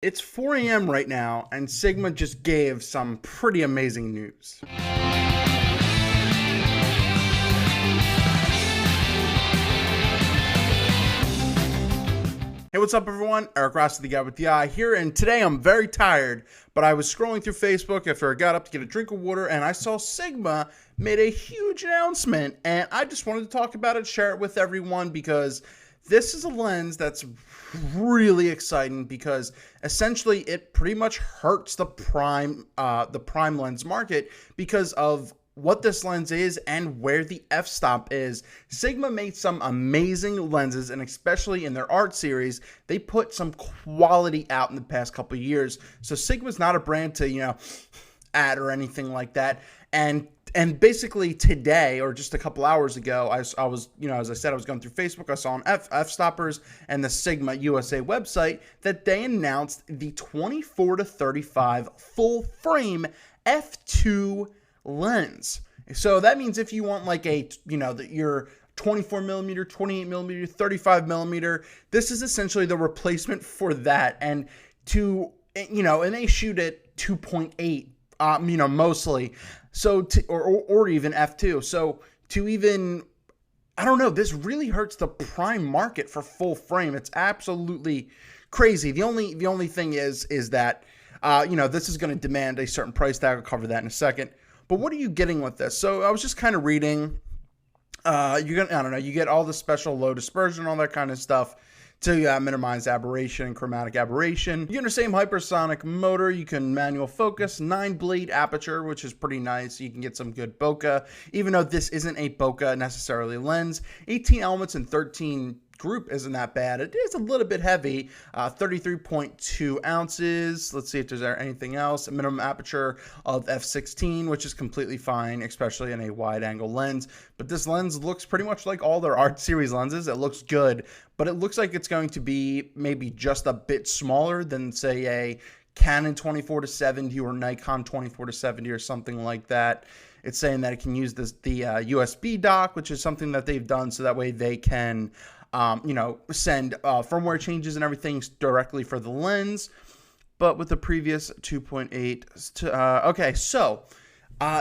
It's 4 a.m. right now, and Sigma just gave some pretty amazing news. Hey, what's up, everyone? Eric Rossi, the guy with the eye here, and today I'm very tired, but I was scrolling through Facebook after I got up to get a drink of water, and I saw Sigma made a huge announcement, and I just wanted to talk about it, share it with everyone, because this is a lens that's really exciting because essentially it pretty much hurts the prime lens market because of what this lens is and where the f-stop is. Sigma made some amazing lenses, and especially in their art series, they put some quality out in the past couple of years. So Sigma's not a brand to, add or anything like that. And basically today, or just a couple hours ago, I was, as I said, I was going through Facebook. I saw on F-Stoppers and the Sigma USA website that they announced the 24 to 35 full frame f2 lens. So that means if you want like your 24 millimeter, 28 millimeter, 35 millimeter, this is essentially the replacement for that. And and they shoot at 2.8, mostly. So or even f2. So I don't know, this really hurts the prime market for full frame. It's absolutely crazy. The only thing is that this is going to demand a certain price tag. I'll cover that in a second. But what are you getting with this? So I was just kind of reading. You get all the special low dispersion, all that kind of stuff to minimize aberration and chromatic aberration. You get the same hypersonic motor. You can manual focus, 9-blade aperture, which is pretty nice. You can get some good bokeh, even though this isn't a bokeh necessarily lens. 18 elements and 13 group isn't that bad. It is a little bit heavy, 33.2 ounces. Let's see if there's anything else. A minimum aperture of f16, which is completely fine, especially in a wide angle lens. But this lens looks pretty much like all their art series lenses. It looks good, but it looks like it's going to be maybe just a bit smaller than, say, a Canon 24 to 70 or Nikon 24 to 70 or something like that. It's saying that it can use the USB dock, which is something that they've done so that way they can send firmware changes and everything directly for the lens. But with the previous 2.8, okay, so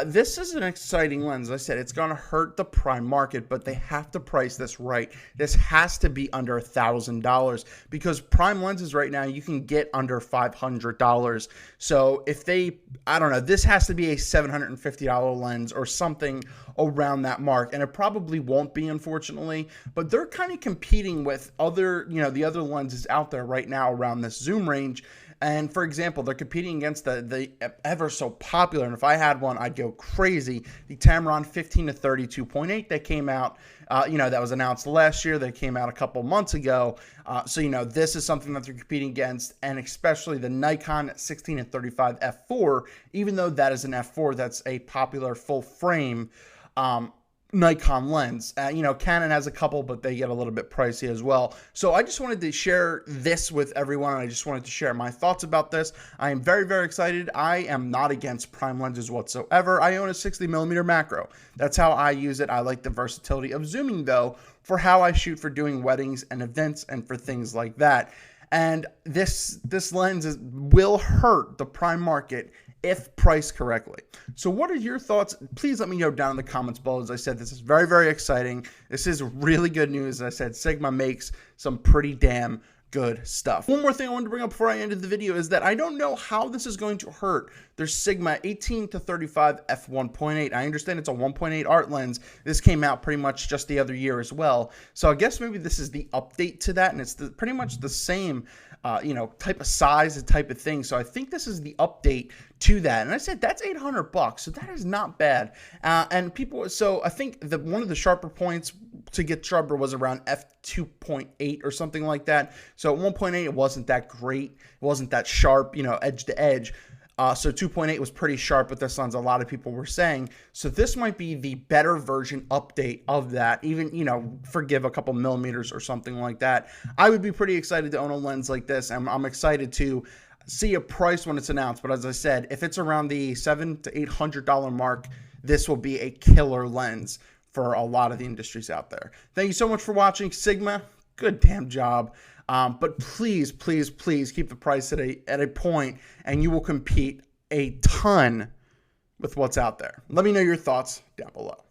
this is an exciting lens. As I said, it's going to hurt the prime market, but they have to price this right. This has to be under $1,000 because prime lenses right now you can get under $500. So if this has to be a $750 lens or something around that mark, and it probably won't be, unfortunately. But they're kind of competing with the other lenses out there right now around this zoom range. And for example, they're competing against the ever so popular, and if I had one, I'd go crazy, the Tamron 15 to 32.8 that came out, that was announced last year, that came out a couple months ago. This is something that they're competing against, and especially the Nikon 16 and 35 f4, even though that is an f4, that's a popular full frame Nikon lens. Canon has a couple, but they get a little bit pricey as well. So I just wanted to share this with everyone, and I just wanted to share my thoughts about this. I am very, very excited. I am not against prime lenses whatsoever. I own a 60mm macro. That's how I use it. I like the versatility of zooming, though, for how I shoot for doing weddings and events and for things like that. And this lens will hurt the prime market if priced correctly. So what are your thoughts? Please let me know down in the comments below. As I said, this is very, very exciting. This is really good news. As I said, Sigma makes some pretty damn good stuff. One more thing I wanted to bring up before I ended the video is that I don't know how this is going to hurt their Sigma 18 to 35 f1.8. I understand it's a 1.8 art lens. This came out pretty much just the other year as well. So I guess maybe this is the update to that, and it's pretty much the same type of size and type of thing. So I think this is the update to that. And I said, that's $800. So that is not bad. So I think one of the sharper points to get sharper was around f2.8 or something like that. So at 1.8, it wasn't that great. It wasn't that sharp, edge to edge. So 2.8 was pretty sharp with this lens, a lot of people were saying. So this might be the better version update of that, even, forgive a couple millimeters or something like that. I would be pretty excited to own a lens like this, and I'm excited to see a price when it's announced. But as I said, if it's around the $700 to $800 mark, this will be a killer lens for a lot of the industries out there. Thank you so much for watching. Sigma, good damn job. But please, please, please keep the price at a point, and you will compete a ton with what's out there. Let me know your thoughts down below.